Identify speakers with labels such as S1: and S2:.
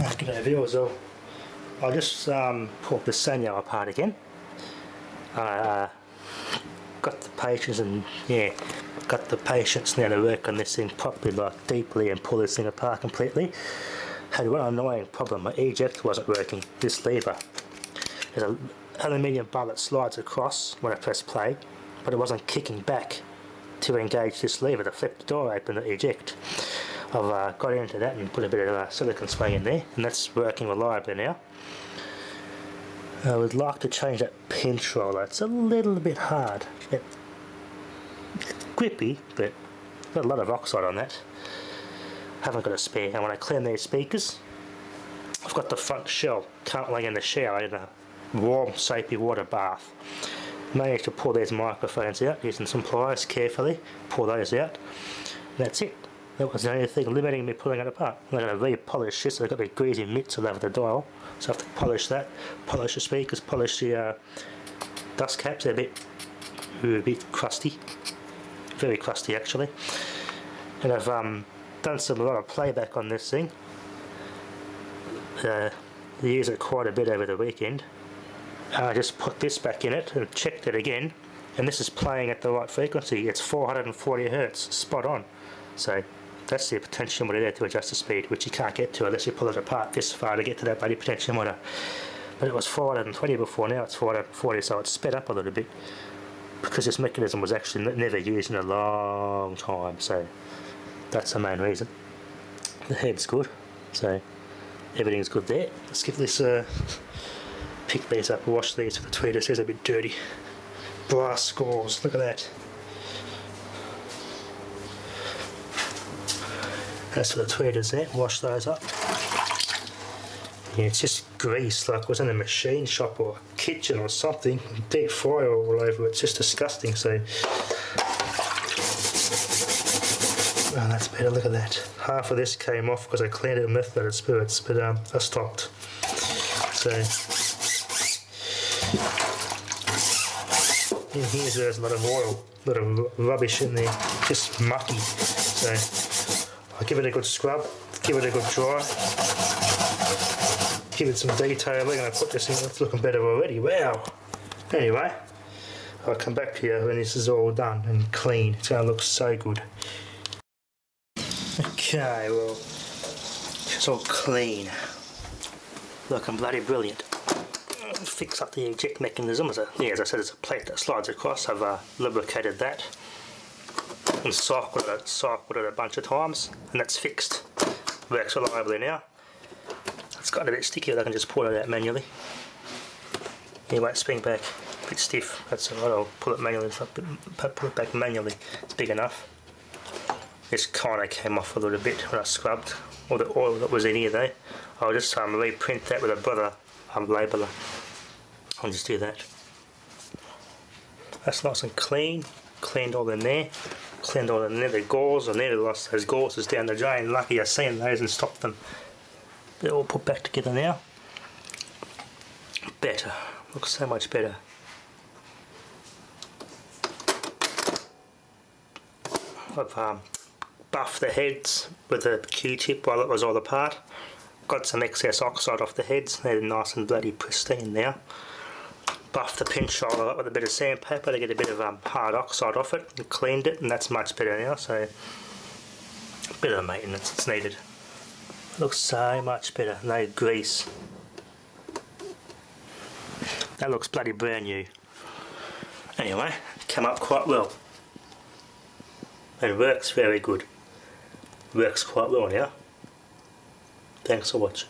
S1: G'day viewers, I just pulled the Sanyo apart again. Got the patience now to work on this thing properly, like deeply, and pull this thing apart completely. Had one annoying problem: my eject wasn't working. This lever, there's an aluminium bar that slides across when I press play, but it wasn't kicking back to engage this lever to flip the door open to eject. I've got into that and put a bit of silicone spray in there, and that's working reliably now. I would like to change that pinch roller. It's a little bit hard. It's grippy, but got a lot of oxide on that. Haven't got a spare. And when I clean these speakers, I've got the front shell currently in the shower in a warm, soapy water bath. Managed to pull these microphones out using some pliers carefully. Pull those out. And that's it. That was the only thing limiting me pulling it apart. I'm going to re-polish this. I've got the greasy mitts all over the dial, so I have to polish that, polish the speakers, polish the dust caps. They're a bit crusty, very crusty actually. And I've done a lot of playback on this thing. Used it quite a bit over the weekend. I just put this back in it and checked it again, and this is playing at the right frequency. It's 440 Hz, spot on. So that's the potentiometer there to adjust the speed, which you can't get to unless you pull it apart this far to get to that bloody potentiometer. But it was 420 before, now it's 440, so it's sped up a little bit because this mechanism was actually never used in a long time, so that's the main reason. The head's good, so everything's good there. Let's give this pick these up, wash these with the tweeter. These are a bit dirty. Brass scores, look at that. That's for the tweeters there, wash those up. Yeah, it's just grease like it was in a machine shop or a kitchen or something. Deep fryer all over it, it's just disgusting. So, oh, that's better, look at that. Half of this came off because I cleaned it and left it at spirits, but I stopped. So, in here there's a lot of oil, a lot of rubbish in there, just mucky. So, I'll give it a good scrub, give it a good dry, give it some detailing, and I put this in. It's looking better already. Wow! Anyway, I'll come back to you when this is all done and clean. It's going to look so good. Okay, well, it's all clean. Looking bloody brilliant. Fix up the eject mechanism. As I said, there's a plate that slides across. I've lubricated that and cycled it a bunch of times, and that's fixed. Works reliably now. It's got a bit sticky, but I can just pull it out manually. It won't spring back, a bit stiff. That's alright, I'll pull it manually, pull it back manually. It's big enough. This kind of came off a little bit when I scrubbed all the oil that was in here though. I'll just reprint that with a brother labeler. I'll just do that. That's nice and clean. Cleaned all in there. Cleaned all in there. The gauze, I nearly lost those gauzes down the drain. Lucky I seen those and stopped them. They're all put back together now. Better. Looks so much better. I've buffed the heads with a Q-tip while it was all apart. Got some excess oxide off the heads. They're nice and bloody pristine now. Buffed the pinch roller up with a bit of sandpaper to get a bit of hard oxide off it, and cleaned it, and that's much better now. So a bit of maintenance it's needed. Looks so much better. No grease. That looks bloody brand new. Anyway, come up quite well. And works very good. Works quite well now. Thanks for watching.